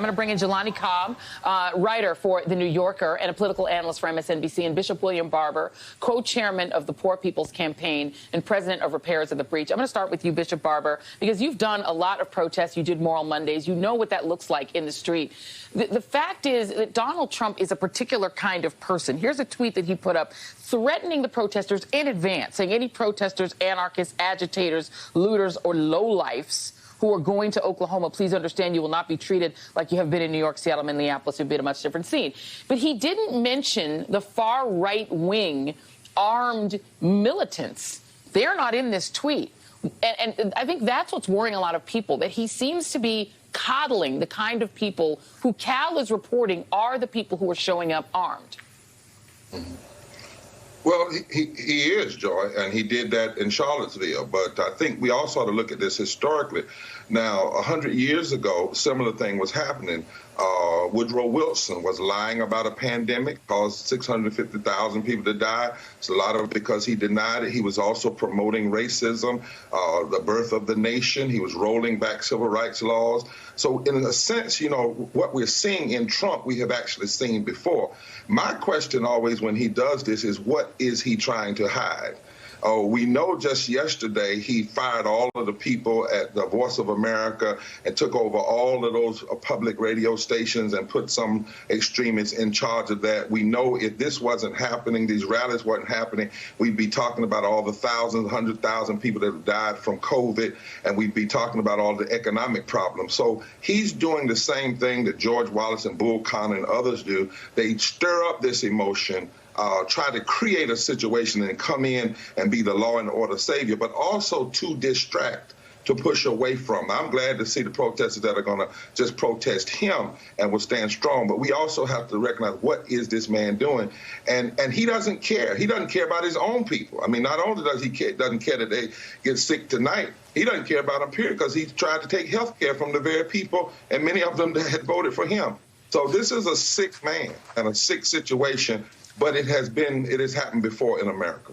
I'm going to bring in Jelani Cobb, writer for The New Yorker and a political analyst for MSNBC, and Bishop William Barber, co-chairman of the Poor People's Campaign and president of Repairers of the Breach. I'm going to start with you, Bishop Barber, because you've done a lot of protests. You did Moral Mondays. You know what that looks like in the street. The fact is that Donald Trump is a particular kind of person. Here's a tweet that he put up threatening the protesters in advance, saying any protesters, anarchists, agitators, looters, or lowlifes who are going to Oklahoma, please understand you will not be treated like you have been in New York, Seattle, Minneapolis. It would be a much different scene. But he didn't mention the far right-wing armed militants. They're not in this tweet. And I think that's what's worrying a lot of people, that he seems to be coddling the kind of people who Cal is reporting are the people who are showing up armed. Well, he is, Joy, and he did that in Charlottesville. But I think we also ought to look at this historically. Now, 100 years ago, similar thing was happening. Woodrow Wilson was lying about a pandemic, caused 650,000 people to die. It's a lot of it because he denied it. He was also promoting racism, the birth of the nation. He was rolling back civil rights laws. So in a sense, you know, what we're seeing in Trump, we have actually seen before. My question always when he does this is, what is he trying to hide? Oh, we know just yesterday he fired all of the people at the Voice of America and took over all of those public radio stations and put some extremists in charge of that. We know if this wasn't happening, these rallies weren't happening, we'd be talking about all the thousands, 100,000 people that have died from COVID, and we'd be talking about all the economic problems. So he's doing the same thing that George Wallace and Bull Connor and others do. They stir up this emotion, try to create a situation and come in and be the law and order savior, but also to distract, to push away from. I'm glad to see the protesters that are going to just protest him and will stand strong. But we also have to recognize, what is this man doing? And he doesn't care. He doesn't care about his own people. I mean, not only does he doesn't care that they get sick tonight, he doesn't care about them, period, because he's tried to take health care from the very people, and many of them that had voted for him. So this is a sick man and a sick situation. But it has happened before in America.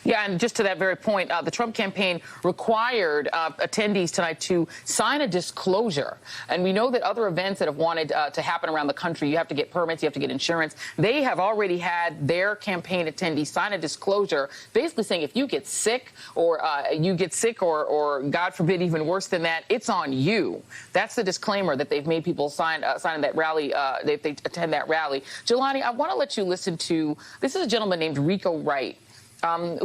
Yeah, and just to that very point, the Trump campaign required attendees tonight to sign a disclosure. And we know that other events that have wanted to happen around the country, you have to get permits, you have to get insurance. They have already had their campaign attendees sign a disclosure basically saying if you get sick or God forbid, even worse than that, it's on you. That's the disclaimer that they've made people sign that rally, if they attend that rally. Jelani, I want to let you listen to, this is a gentleman named Rico Wright,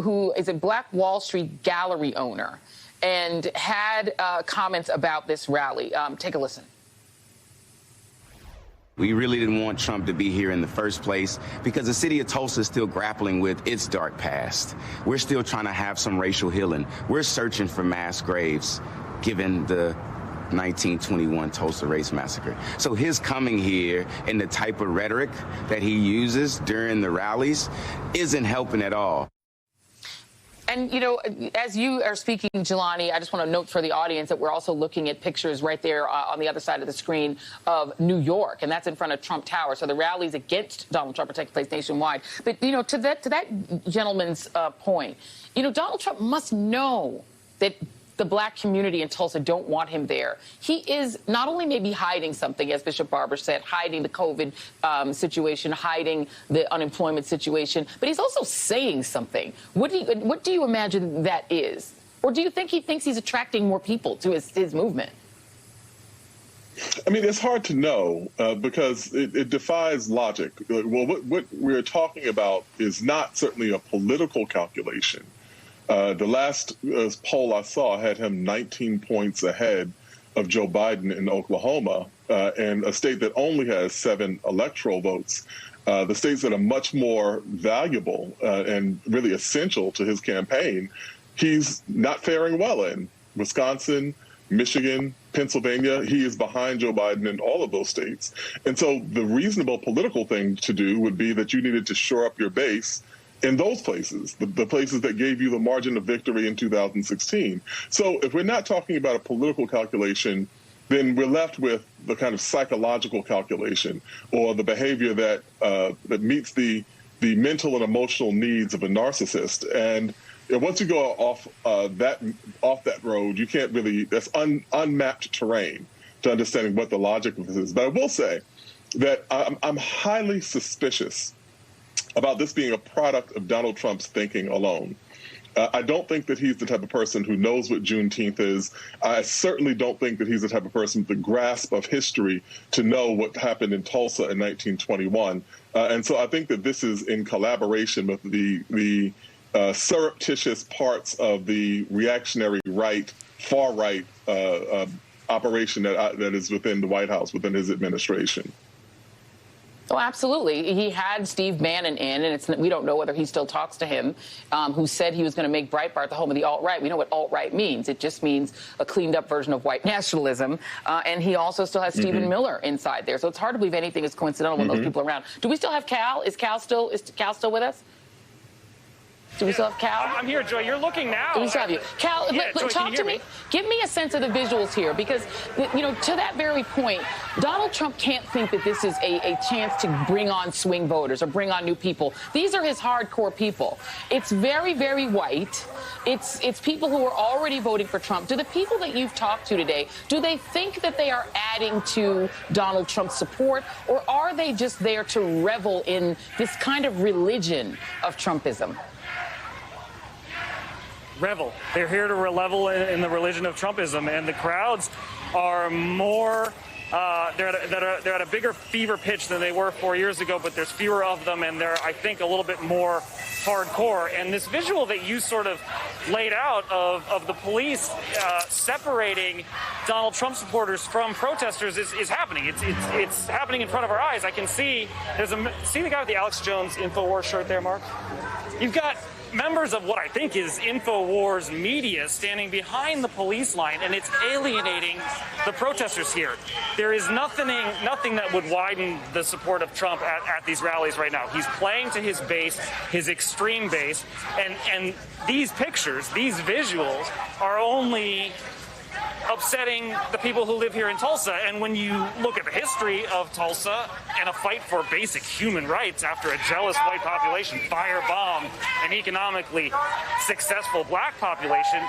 who is a Black Wall Street gallery owner and had comments about this rally. Take a listen. We really didn't want Trump to be here in the first place because the city of Tulsa is still grappling with its dark past. We're still trying to have some racial healing. We're searching for mass graves, given the 1921 Tulsa Race Massacre. So his coming here and the type of rhetoric that he uses during the rallies isn't helping at all. And, you know, as you are speaking, Jelani, I just want to note for the audience that we're also looking at pictures right there on the other side of the screen of New York, and that's in front of Trump Tower. So the rallies against Donald Trump are taking place nationwide. But, you know, to that gentleman's point, you know, Donald Trump must know that the Black community in Tulsa don't want him there. He is not only maybe hiding something, as Bishop Barber said, hiding the COVID situation, hiding the unemployment situation, but he's also saying something. What do you imagine that is? Or do you think he thinks he's attracting more people to his movement? I mean, it's hard to know because it defies logic. Well, what we're talking about is not certainly a political calculation. The last poll I saw had him 19 points ahead of Joe Biden in Oklahoma, and a state that only has 7 electoral votes. The states that are much more valuable and really essential to his campaign, he's not faring well in. Wisconsin, Michigan, Pennsylvania, he is behind Joe Biden in all of those states. And so the reasonable political thing to do would be that you needed to shore up your base in those places, the places that gave you the margin of victory in 2016. So if we're not talking about a political calculation, then we're left with the kind of psychological calculation or the behavior that that meets the mental and emotional needs of a narcissist. And once you go off that road, you can't really, that's unmapped terrain. to understanding what the logic of this is. But I will say that I'm highly suspicious about this being a product of Donald Trump's thinking alone. I don't think that he's the type of person who knows what Juneteenth is. I certainly don't think that he's the type of person with the grasp of history to know what happened in Tulsa in 1921. And so I think that this is in collaboration with the surreptitious parts of the reactionary right, far right operation that is within the White House, within his administration. Oh, absolutely. He had Steve Bannon in, and we don't know whether he still talks to him, who said he was going to make Breitbart the home of the alt-right. We know what alt-right means. It just means a cleaned-up version of white nationalism. And he also still has Stephen Miller inside there. So it's hard to believe anything is coincidental when those people are around. Do we still have Cal? Is Cal still with us? Do we still have Cal? I'm here, Joy. You're looking now. Do we still have you? Cal, Joy, talk to me. Give me a sense of the visuals here, because, you know, to that very point, Donald Trump can't think that this is a chance to bring on swing voters or bring on new people. These are his hardcore people. It's very, very white. It's people who are already voting for Trump. Do the people that you've talked to today, do they think that they are adding to Donald Trump's support, or are they just there to revel in this kind of religion of Trumpism? Revel. They're here to revel in the religion of Trumpism, and the crowds are more. They're at a bigger fever pitch than they were 4 years ago, but there's fewer of them, and they're, I think, a little bit more hardcore. And this visual that you sort of laid out of the police separating Donald Trump supporters from protesters is happening. It's happening in front of our eyes. I can see see the guy with the Alex Jones InfoWars shirt there, Mark? You've got members of what I think is InfoWars media standing behind the police line, and it's alienating the protesters here. There is nothing that would widen the support of Trump at these rallies right now. He's playing to his base, his extreme base, and these pictures, these visuals are only upsetting the people who live here in Tulsa. And when you look at the history of Tulsa and a fight for basic human rights after a jealous white population firebombed an economically successful black population,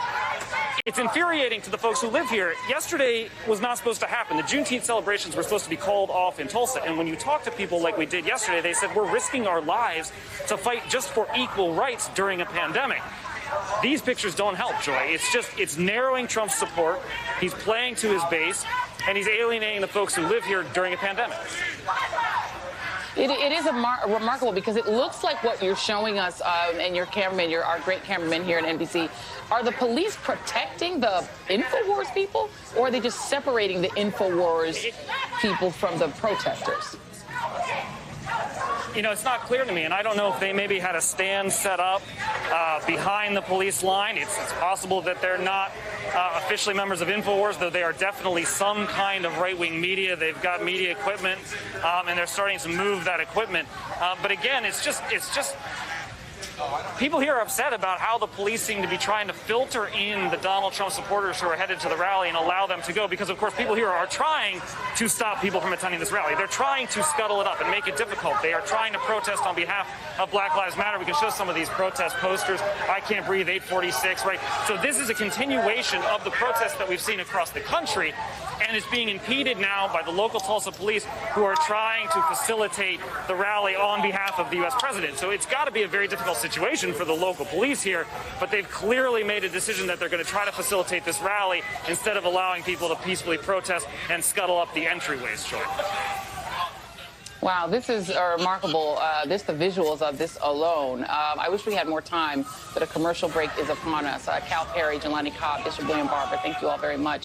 it's infuriating to the folks who live here. Yesterday was not supposed to happen. The Juneteenth celebrations were supposed to be called off in Tulsa. And when you talk to people like we did yesterday, they said, we're risking our lives to fight just for equal rights during a pandemic. These pictures don't help, Joy. It's narrowing Trump's support. He's playing to his base, and he's alienating the folks who live here during a pandemic. It is remarkable, because it looks like what you're showing us, and your cameraman, our great cameraman here at NBC, are the police protecting the InfoWars people, or are they just separating the InfoWars people from the protesters? You know, it's not clear to me, and I don't know if they maybe had a stand set up behind the police line. It's possible that they're not officially members of InfoWars, though they are definitely some kind of right-wing media. They've got media equipment, and they're starting to move that equipment. But again, it's just people here are upset about how the police seem to be trying to filter in the Donald Trump supporters who are headed to the rally and allow them to go, because, of course, people here are trying to stop people from attending this rally. They're trying to scuttle it up and make it difficult. They are trying to protest on behalf of Black Lives Matter. We can show some of these protest posters. I Can't Breathe, 846, right? So this is a continuation of the protests that we've seen across the country, and it's being impeded now by the local Tulsa police, who are trying to facilitate the rally on behalf of the U.S. president. So it's got to be a very difficult situation for the local police here, but they've clearly made a decision that they're going to try to facilitate this rally instead of allowing people to peacefully protest and scuttle up the entryways, Joy. Wow, this is remarkable. The visuals of this alone. I wish we had more time, but a commercial break is upon us. Cal Perry, Jelani Cobb, Bishop William Barber, thank you all very much.